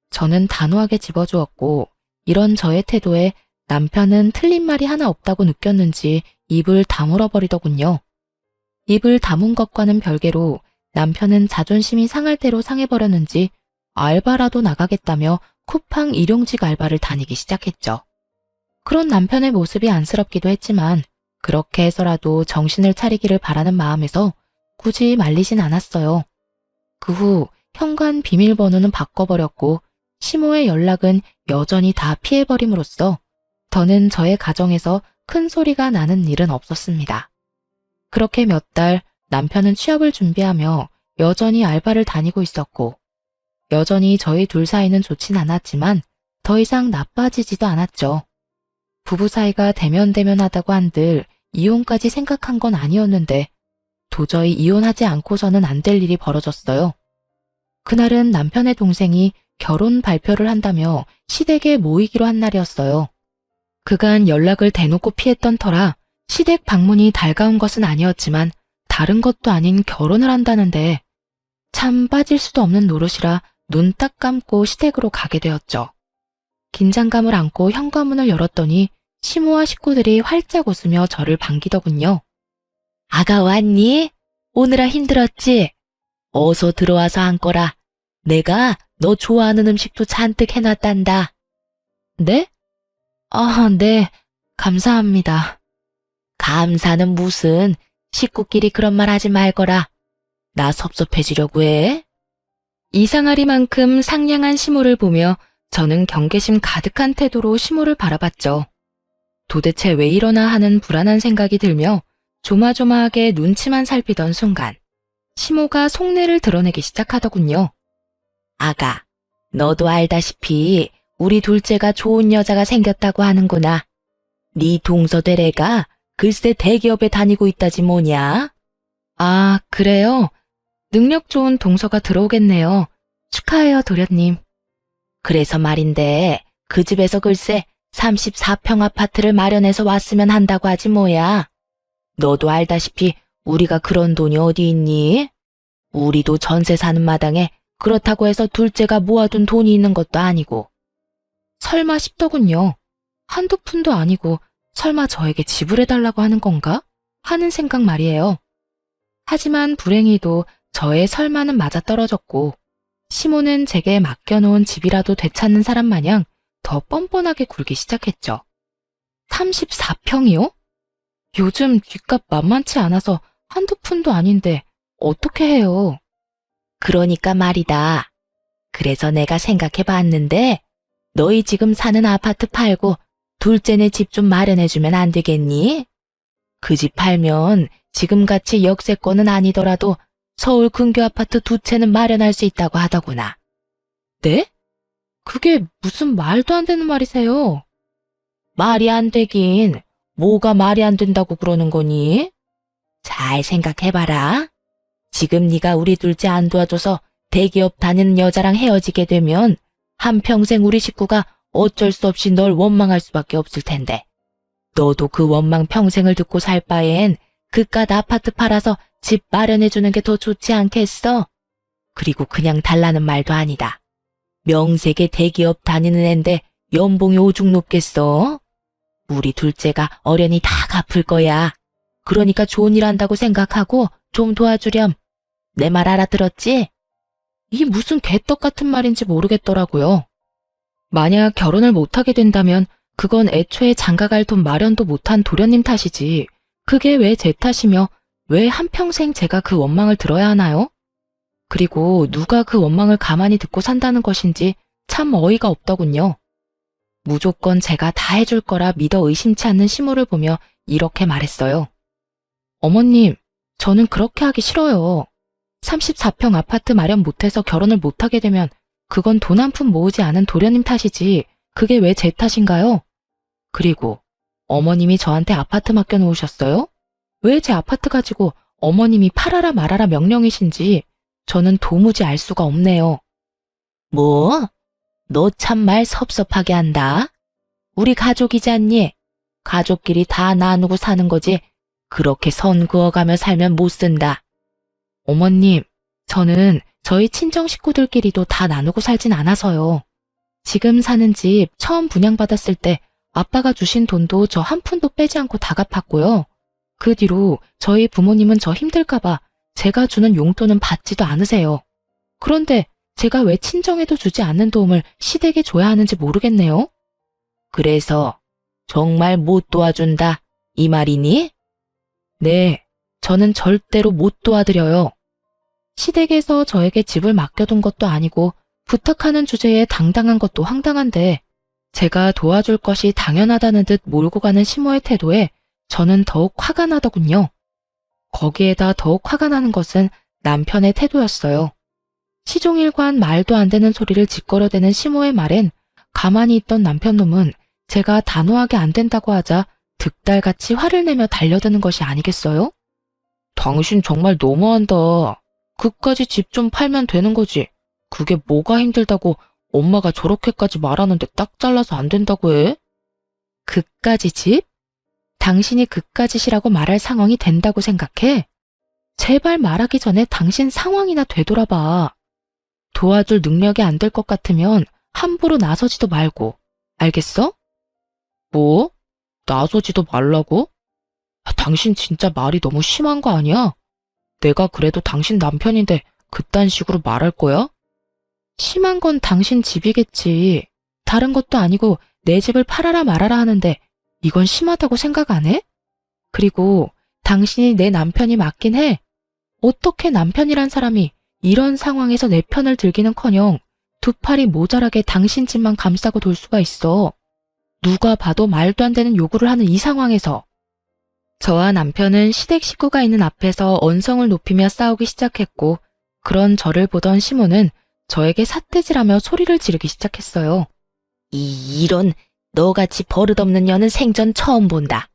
저는 단호하게 집어주었고 이런 저의 태도에 남편은 틀린 말이 하나 없다고 느꼈는지 입을 다물어 버리더군요. 입을 다문 것과는 별개로 남편은 자존심이 상할 대로 상해버렸는지 알바라도 나가겠다며 쿠팡 일용직 알바를 다니기 시작했죠. 그런 남편의 모습이 안쓰럽기도 했지만 그렇게 해서라도 정신을 차리기를 바라는 마음에서 굳이 말리진 않았어요. 그 후 현관 비밀번호는 바꿔버렸고 시모의 연락은 여전히 다 피해버림으로써 더는 저의 가정에서 큰 소리가 나는 일은 없었습니다. 그렇게 몇 달 남편은 취업을 준비하며 여전히 알바를 다니고 있었고 여전히 저희 둘 사이는 좋진 않았지만 더 이상 나빠지지도 않았죠. 부부 사이가 대면대면하다고 한들 이혼까지 생각한 건 아니었는데 도저히 이혼하지 않고서는 안 될 일이 벌어졌어요. 그날은 남편의 동생이 결혼 발표를 한다며 시댁에 모이기로 한 날이었어요. 그간 연락을 대놓고 피했던 터라 시댁 방문이 달가운 것은 아니었지만 다른 것도 아닌 결혼을 한다는데 참 빠질 수도 없는 노릇이라 눈 딱 감고 시댁으로 가게 되었죠. 긴장감을 안고 현관문을 열었더니 시모와 식구들이 활짝 웃으며 저를 반기더군요. 아가 왔니? 오느라 힘들었지? 어서 들어와서 앉거라. 내가 너 좋아하는 음식도 잔뜩 해놨단다. 네? 아, 네. 감사합니다. 감사는 무슨, 식구끼리 그런 말 하지 말거라. 나 섭섭해지려고 해? 이상하리만큼 상냥한 시모를 보며 저는 경계심 가득한 태도로 시모를 바라봤죠. 도대체 왜 이러나 하는 불안한 생각이 들며 조마조마하게 눈치만 살피던 순간 시모가 속내를 드러내기 시작하더군요. 아가, 너도 알다시피 우리 둘째가 좋은 여자가 생겼다고 하는구나. 네 동서대래가 글쎄 대기업에 다니고 있다지 뭐냐? 아, 그래요? 능력 좋은 동서가 들어오겠네요. 축하해요, 도련님. 그래서 말인데 그 집에서 글쎄 34평 아파트를 마련해서 왔으면 한다고 하지 뭐야. 너도 알다시피 우리가 그런 돈이 어디 있니? 우리도 전세 사는 마당에 그렇다고 해서 둘째가 모아둔 돈이 있는 것도 아니고. 설마 싶더군요. 한두 푼도 아니고 설마 저에게 지불해달라고 하는 건가? 하는 생각 말이에요. 하지만 불행히도 저의 설마는 맞아떨어졌고 시모는 제게 맡겨놓은 집이라도 되찾는 사람 마냥 더 뻔뻔하게 굴기 시작했죠. 34평이요? 요즘 뒷값 만만치 않아서 한두 푼도 아닌데 어떻게 해요? 그러니까 말이다. 그래서 내가 생각해 봤는데 너희 지금 사는 아파트 팔고 둘째네 집 좀 마련해주면 안 되겠니? 그 집 팔면 지금같이 역세권은 아니더라도 서울 근교 아파트 2채는 마련할 수 있다고 하더구나. 네? 그게 무슨 말도 안 되는 말이세요? 말이 안 되긴 뭐가 말이 안 된다고 그러는 거니? 잘 생각해봐라. 지금 네가 우리 둘째 안 도와줘서 대기업 다니는 여자랑 헤어지게 되면 한평생 우리 식구가 어쩔 수 없이 널 원망할 수밖에 없을 텐데. 너도 그 원망 평생을 듣고 살 바엔 그깟 아파트 팔아서 집 마련해주는 게 더 좋지 않겠어? 그리고 그냥 달라는 말도 아니다. 명색의 대기업 다니는 앤데 연봉이 오죽 높겠어? 우리 둘째가 어련히 다 갚을 거야. 그러니까 좋은 일 한다고 생각하고 좀 도와주렴. 내 말 알아들었지? 이 무슨 개떡 같은 말인지 모르겠더라고요. 만약 결혼을 못하게 된다면 그건 애초에 장가갈 돈 마련도 못한 도련님 탓이지. 그게 왜 제 탓이며 왜 한평생 제가 그 원망을 들어야 하나요? 그리고 누가 그 원망을 가만히 듣고 산다는 것인지 참 어이가 없더군요. 무조건 제가 다 해줄 거라 믿어 의심치 않는 시모를 보며 이렇게 말했어요. 어머님, 저는 그렇게 하기 싫어요. 34평 아파트 마련 못해서 결혼을 못하게 되면 그건 돈 한 푼 모으지 않은 도련님 탓이지 그게 왜 제 탓인가요? 그리고 어머님이 저한테 아파트 맡겨놓으셨어요? 왜 제 아파트 가지고 어머님이 팔아라 말아라 명령이신지 저는 도무지 알 수가 없네요. 뭐? 너 참 말 섭섭하게 한다. 우리 가족이지 않니? 가족끼리 다 나누고 사는 거지. 그렇게 선 그어가며 살면 못 쓴다. 어머님, 저는 저희 친정 식구들끼리도 다 나누고 살진 않아서요. 지금 사는 집 처음 분양받았을 때 아빠가 주신 돈도 저 한 푼도 빼지 않고 다 갚았고요. 그 뒤로 저희 부모님은 저 힘들까봐 제가 주는 용돈은 받지도 않으세요. 그런데 제가 왜 친정에도 주지 않는 도움을 시댁에 줘야 하는지 모르겠네요. 그래서 정말 못 도와준다, 이 말이니? 네, 저는 절대로 못 도와드려요. 시댁에서 저에게 집을 맡겨둔 것도 아니고 부탁하는 주제에 당당한 것도 황당한데 제가 도와줄 것이 당연하다는 듯 몰고 가는 시모의 태도에 저는 더욱 화가 나더군요. 거기에다 더욱 화가 나는 것은 남편의 태도였어요. 시종일관 말도 안 되는 소리를 짓거려대는 시모의 말엔 가만히 있던 남편놈은 제가 단호하게 안 된다고 하자 득달같이 화를 내며 달려드는 것이 아니겠어요? 당신 정말 너무한다. 그까지 집 좀 팔면 되는 거지. 그게 뭐가 힘들다고 엄마가 저렇게까지 말하는데 딱 잘라서 안 된다고 해? 그까지 집? 당신이 그까짓이라고 말할 상황이 된다고 생각해? 제발 말하기 전에 당신 상황이나 되돌아봐. 도와줄 능력이 안 될 것 같으면 함부로 나서지도 말고. 알겠어? 뭐? 나서지도 말라고? 당신 진짜 말이 너무 심한 거 아니야? 내가 그래도 당신 남편인데 그딴 식으로 말할 거야? 심한 건 당신 집이겠지. 다른 것도 아니고 내 집을 팔아라 말아라 하는데 이건 심하다고 생각 안 해? 그리고 당신이 내 남편이 맞긴 해. 어떻게 남편이란 사람이 이런 상황에서 내 편을 들기는커녕 두 팔이 모자라게 당신 집만 감싸고 돌 수가 있어. 누가 봐도 말도 안 되는 요구를 하는 이 상황에서. 저와 남편은 시댁 식구가 있는 앞에서 언성을 높이며 싸우기 시작했고, 그런 저를 보던 시모는 저에게 삿대질하며 소리를 지르기 시작했어요. 이런 너같이 버릇없는 년은 생전 처음 본다.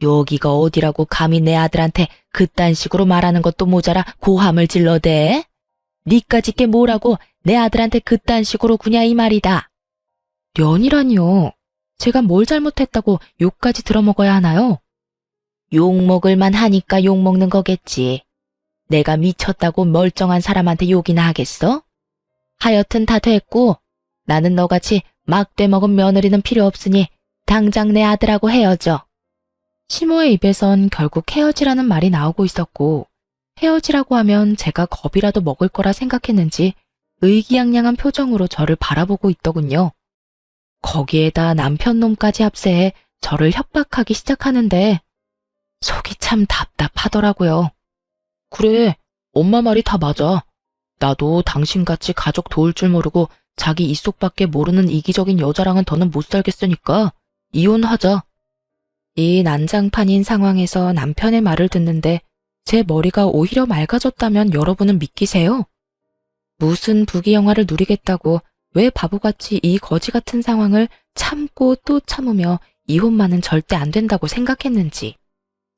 여기가 어디라고 감히 내 아들한테 그딴 식으로 말하는 것도 모자라 고함을 질러대? 니까짓 게 뭐라고 내 아들한테 그딴 식으로 구냐 이 말이다. 년이라니요. 제가 뭘 잘못했다고 욕까지 들어먹어야 하나요? 욕먹을만 하니까 욕먹는 거겠지. 내가 미쳤다고 멀쩡한 사람한테 욕이나 하겠어? 하여튼 다 됐고 나는 너같이 막 되먹은 며느리는 필요 없으니 당장 내 아들하고 헤어져. 시모의 입에선 결국 헤어지라는 말이 나오고 있었고 헤어지라고 하면 제가 겁이라도 먹을 거라 생각했는지 의기양양한 표정으로 저를 바라보고 있더군요. 거기에다 남편 놈까지 합세해 저를 협박하기 시작하는데 속이 참 답답하더라고요. 그래, 엄마 말이 다 맞아. 나도 당신같이 가족 도울 줄 모르고 자기 입속밖에 모르는 이기적인 여자랑은 더는 못 살겠으니까 이혼하자. 이 난장판인 상황에서 남편의 말을 듣는데 제 머리가 오히려 맑아졌다면 여러분은 믿기세요? 무슨 부귀 영화를 누리겠다고 왜 바보같이 이 거지 같은 상황을 참고 또 참으며 이혼만은 절대 안 된다고 생각했는지.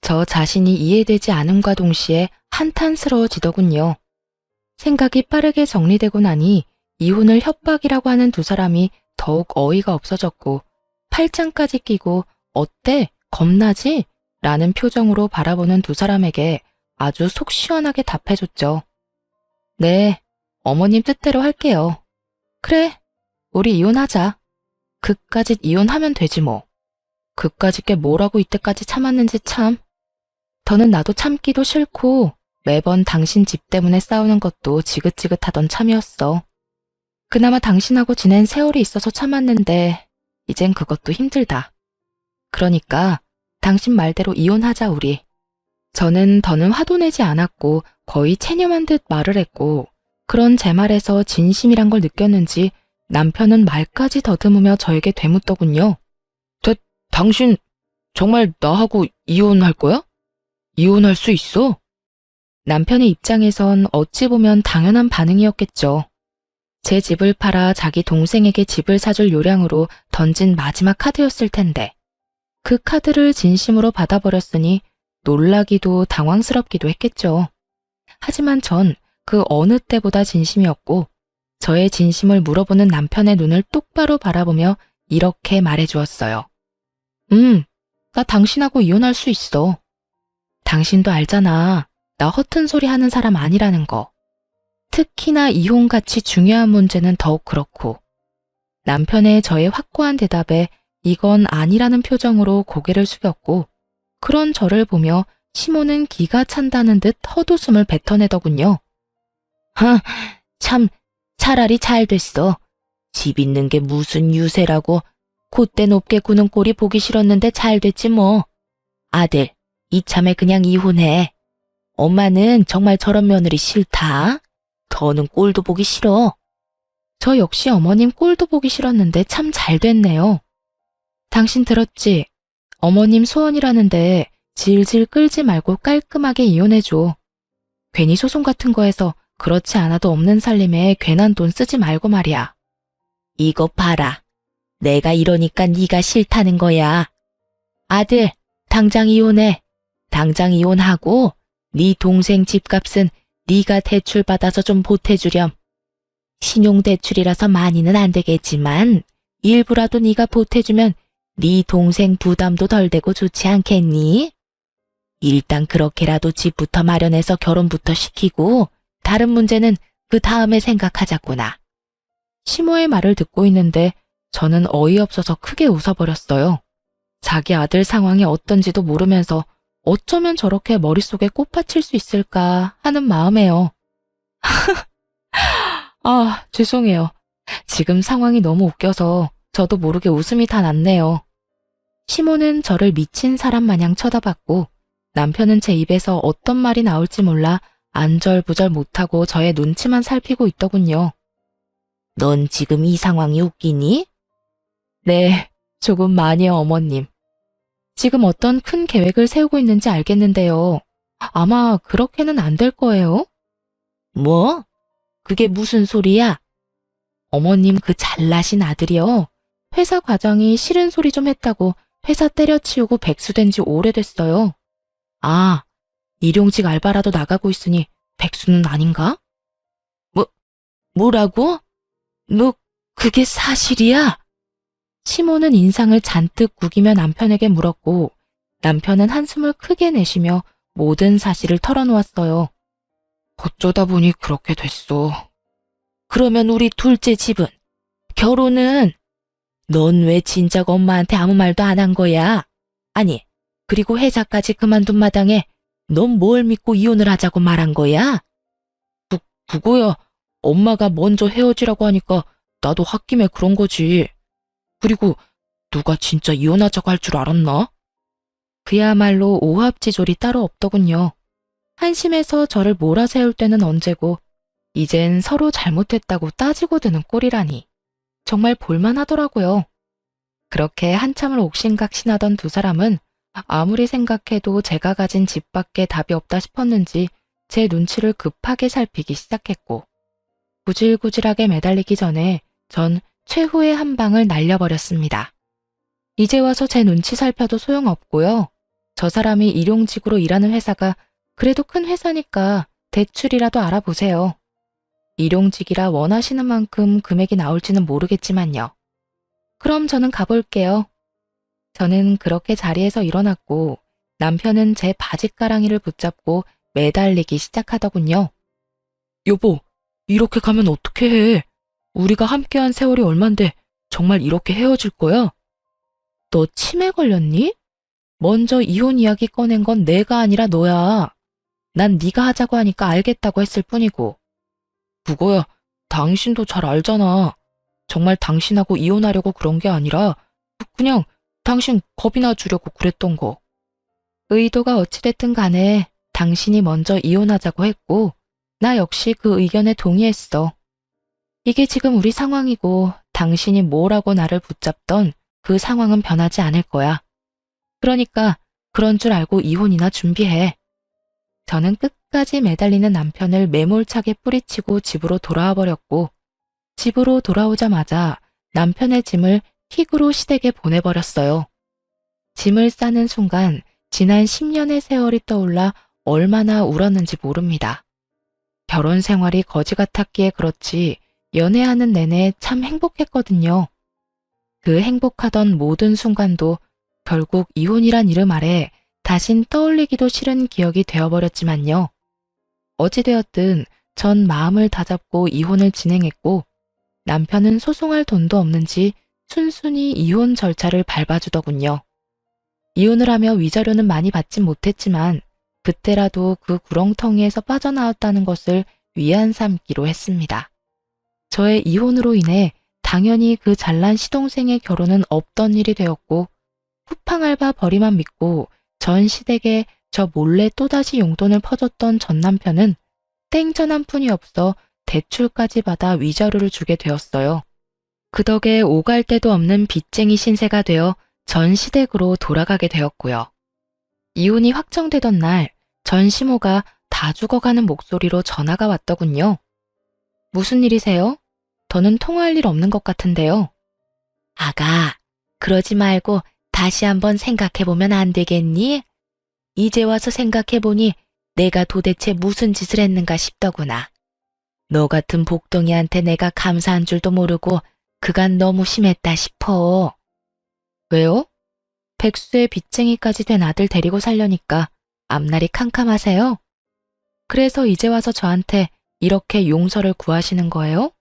저 자신이 이해되지 않음과 동시에 한탄스러워지더군요. 생각이 빠르게 정리되고 나니 이혼을 협박이라고 하는 두 사람이 더욱 어이가 없어졌고 팔짱까지 끼고 어때? 겁나지? 라는 표정으로 바라보는 두 사람에게 아주 속 시원하게 답해줬죠. 네, 어머님 뜻대로 할게요. 그래, 우리 이혼하자. 그까짓 이혼하면 되지 뭐. 그까짓 게 뭐라고 이때까지 참았는지 참. 더는 나도 참기도 싫고 매번 당신 집 때문에 싸우는 것도 지긋지긋하던 참이었어. 그나마 당신하고 지낸 세월이 있어서 참았는데 이젠 그것도 힘들다. 그러니까 당신 말대로 이혼하자 우리. 저는 더는 화도 내지 않았고 거의 체념한 듯 말을 했고 그런 제 말에서 진심이란 걸 느꼈는지 남편은 말까지 더듬으며 저에게 되묻더군요. 당신 정말 나하고 이혼할 거야? 이혼할 수 있어? 남편의 입장에선 어찌 보면 당연한 반응이었겠죠. 제 집을 팔아 자기 동생에게 집을 사줄 요량으로 던진 마지막 카드였을 텐데 그 카드를 진심으로 받아버렸으니 놀라기도 당황스럽기도 했겠죠. 하지만 전 그 어느 때보다 진심이었고 저의 진심을 물어보는 남편의 눈을 똑바로 바라보며 이렇게 말해주었어요. 나 당신하고 이혼할 수 있어. 당신도 알잖아. 나 허튼 소리 하는 사람 아니라는 거. 특히나 이혼같이 중요한 문제는 더욱 그렇고. 남편의 저의 확고한 대답에 이건 아니라는 표정으로 고개를 숙였고 그런 저를 보며 시모는 기가 찬다는 듯 헛웃음을 뱉어내더군요. 참 차라리 잘 됐어. 집 있는 게 무슨 유세라고 콧대 높게 구는 꼴이 보기 싫었는데 잘 됐지 뭐. 아들, 이참에 그냥 이혼해. 엄마는 정말 저런 며느리 싫다. 더는 꼴도 보기 싫어. 저 역시 어머님 꼴도 보기 싫었는데 참 잘 됐네요. 당신 들었지? 어머님 소원이라는데 질질 끌지 말고 깔끔하게 이혼해줘. 괜히 소송 같은 거에서 그렇지 않아도 없는 살림에 괜한 돈 쓰지 말고 말이야. 이거 봐라. 내가 이러니까 네가 싫다는 거야. 아들, 당장 이혼해. 당장 이혼하고 네 동생 집값은 네가 대출받아서 좀 보태주렴. 신용대출이라서 많이는 안 되겠지만 일부라도 네가 보태주면 네 동생 부담도 덜 되고 좋지 않겠니? 일단 그렇게라도 집부터 마련해서 결혼부터 시키고 다른 문제는 그 다음에 생각하자꾸나. 시모의 말을 듣고 있는데 저는 어이없어서 크게 웃어버렸어요. 자기 아들 상황이 어떤지도 모르면서 어쩌면 저렇게 머릿속에 꽃받칠 수 있을까 하는 마음에요. 죄송해요. 지금 상황이 너무 웃겨서 저도 모르게 웃음이 다 났네요. 시모는 저를 미친 사람 마냥 쳐다봤고 남편은 제 입에서 어떤 말이 나올지 몰라 안절부절 못하고 저의 눈치만 살피고 있더군요. 넌 지금 이 상황이 웃기니? 네, 조금 많이요, 어머님. 지금 어떤 큰 계획을 세우고 있는지 알겠는데요. 아마 그렇게는 안 될 거예요. 뭐? 그게 무슨 소리야? 어머님 그 잘나신 아들이요. 회사 과장이 싫은 소리 좀 했다고 회사 때려치우고 백수된 지 오래됐어요. 아, 일용직 알바라도 나가고 있으니 백수는 아닌가? 뭐라고? 너 그게 사실이야? 시모는 인상을 잔뜩 구기며 남편에게 물었고 남편은 한숨을 크게 내쉬며 모든 사실을 털어놓았어요. 어쩌다 보니 그렇게 됐어. 그러면 우리 둘째 집은? 결혼은? 넌 왜 진작 엄마한테 아무 말도 안 한 거야? 아니, 그리고 회사까지 그만둔 마당에 넌 뭘 믿고 이혼을 하자고 말한 거야? 그거야. 엄마가 먼저 헤어지라고 하니까 나도 홧김에 그런 거지. 그리고 누가 진짜 이혼하자고 할 줄 알았나? 그야말로 오합지졸이 따로 없더군요. 한심해서 저를 몰아세울 때는 언제고 이젠 서로 잘못했다고 따지고 드는 꼴이라니. 정말 볼만하더라고요. 그렇게 한참을 옥신각신하던 두 사람은 아무리 생각해도 제가 가진 집밖에 답이 없다 싶었는지 제 눈치를 급하게 살피기 시작했고 구질구질하게 매달리기 전에 전 최후의 한 방을 날려버렸습니다. 이제 와서 제 눈치 살펴도 소용없고요. 저 사람이 일용직으로 일하는 회사가 그래도 큰 회사니까 대출이라도 알아보세요. 일용직이라 원하시는 만큼 금액이 나올지는 모르겠지만요. 그럼 저는 가볼게요. 저는 그렇게 자리에서 일어났고 남편은 제 바짓가랑이를 붙잡고 매달리기 시작하더군요. 여보, 이렇게 가면 어떻게 해? 우리가 함께한 세월이 얼만데 정말 이렇게 헤어질 거야? 너 치매 걸렸니? 먼저 이혼 이야기 꺼낸 건 내가 아니라 너야. 난 네가 하자고 하니까 알겠다고 했을 뿐이고. 그거야, 당신도 잘 알잖아. 정말 당신하고 이혼하려고 그런 게 아니라 그냥 당신 겁이나 주려고 그랬던 거. 의도가 어찌됐든 간에 당신이 먼저 이혼하자고 했고 나 역시 그 의견에 동의했어. 이게 지금 우리 상황이고 당신이 뭐라고 나를 붙잡던 그 상황은 변하지 않을 거야. 그러니까 그런 줄 알고 이혼이나 준비해. 저는 끝까지 매달리는 남편을 매몰차게 뿌리치고 집으로 돌아와 버렸고 집으로 돌아오자마자 남편의 짐을 킥으로 시댁에 보내버렸어요. 짐을 싸는 순간 지난 10년의 세월이 떠올라 얼마나 울었는지 모릅니다. 결혼 생활이 거지 같았기에 그렇지 연애하는 내내 참 행복했거든요. 그 행복하던 모든 순간도 결국 이혼이란 이름 아래 다신 떠올리기도 싫은 기억이 되어버렸지만요. 어찌되었든 전 마음을 다잡고 이혼을 진행했고 남편은 소송할 돈도 없는지 순순히 이혼 절차를 밟아주더군요. 이혼을 하며 위자료는 많이 받진 못했지만 그때라도 그 구렁텅이에서 빠져나왔다는 것을 위안 삼기로 했습니다. 저의 이혼으로 인해 당연히 그 잘난 시동생의 결혼은 없던 일이 되었고 쿠팡알바 벌이만 믿고 전 시댁에 저 몰래 또다시 용돈을 퍼줬던 전 남편은 땡전 한 푼이 없어 대출까지 받아 위자료를 주게 되었어요. 그 덕에 오갈 데도 없는 빚쟁이 신세가 되어 전 시댁으로 돌아가게 되었고요. 이혼이 확정되던 날 전 시모가 다 죽어가는 목소리로 전화가 왔더군요. 무슨 일이세요? 더는 통화할 일 없는 것 같은데요. 아가, 그러지 말고 다시 한번 생각해보면 안 되겠니? 이제 와서 생각해보니 내가 도대체 무슨 짓을 했는가 싶더구나. 너 같은 복덩이한테 내가 감사한 줄도 모르고 그간 너무 심했다 싶어. 왜요? 백수의 빚쟁이까지 된 아들 데리고 살려니까 앞날이 캄캄하세요? 그래서 이제 와서 저한테 이렇게 용서를 구하시는 거예요?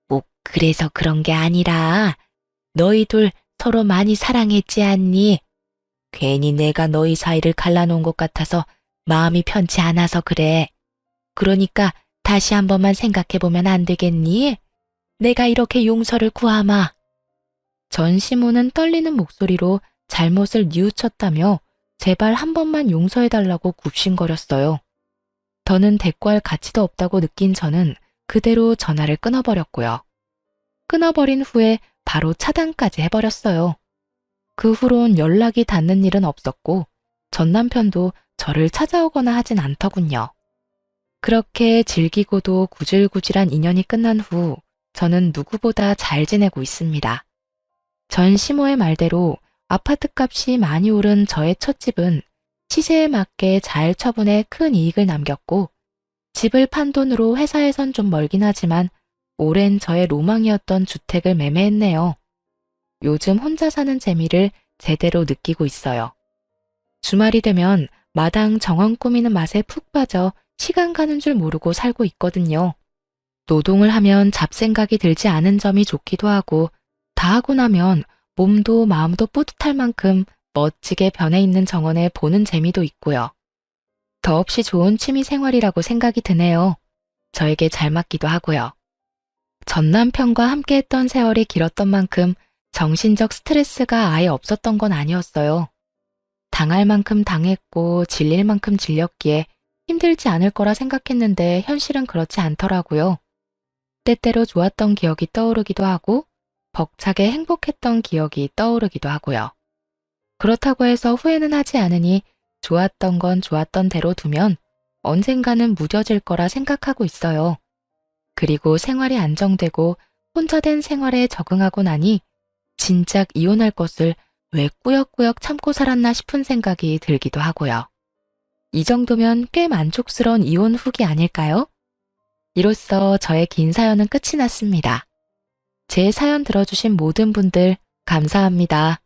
뭐 그래서 그런 게 아니라 너희 둘 서로 많이 사랑했지 않니? 괜히 내가 너희 사이를 갈라놓은 것 같아서 마음이 편치 않아서 그래. 그러니까 다시 한 번만 생각해보면 안 되겠니? 내가 이렇게 용서를 구하마. 전 시모는 떨리는 목소리로 잘못을 뉘우쳤다며 제발 한 번만 용서해달라고 굽신거렸어요. 더는 대꾸할 가치도 없다고 느낀 저는 그대로 전화를 끊어버렸고요. 끊어버린 후에 바로 차단까지 해버렸어요. 그 후론 연락이 닿는 일은 없었고 전 남편도 저를 찾아오거나 하진 않더군요. 그렇게 질기고도 구질구질한 인연이 끝난 후 저는 누구보다 잘 지내고 있습니다. 전 시모의 말대로 아파트 값이 많이 오른 저의 첫 집은 시세에 맞게 잘 처분해 큰 이익을 남겼고 집을 판 돈으로 회사에선 좀 멀긴 하지만 오랜 저의 로망이었던 주택을 매매했네요. 요즘 혼자 사는 재미를 제대로 느끼고 있어요. 주말이 되면 마당 정원 꾸미는 맛에 푹 빠져 시간 가는 줄 모르고 살고 있거든요. 노동을 하면 잡생각이 들지 않은 점이 좋기도 하고 다 하고 나면 몸도 마음도 뿌듯할 만큼 멋지게 변해 있는 정원을 보는 재미도 있고요. 더없이 좋은 취미 생활이라고 생각이 드네요. 저에게 잘 맞기도 하고요. 전 남편과 함께 했던 세월이 길었던 만큼 정신적 스트레스가 아예 없었던 건 아니었어요. 당할 만큼 당했고 질릴 만큼 질렸기에 힘들지 않을 거라 생각했는데 현실은 그렇지 않더라고요. 때때로 좋았던 기억이 떠오르기도 하고 벅차게 행복했던 기억이 떠오르기도 하고요. 그렇다고 해서 후회는 하지 않으니 좋았던 건 좋았던 대로 두면 언젠가는 무뎌질 거라 생각하고 있어요. 그리고 생활이 안정되고 혼자 된 생활에 적응하고 나니 진작 이혼할 것을 왜 꾸역꾸역 참고 살았나 싶은 생각이 들기도 하고요. 이 정도면 꽤 만족스러운 이혼 후기 아닐까요? 이로써 저의 긴 사연은 끝이 났습니다. 제 사연 들어주신 모든 분들 감사합니다.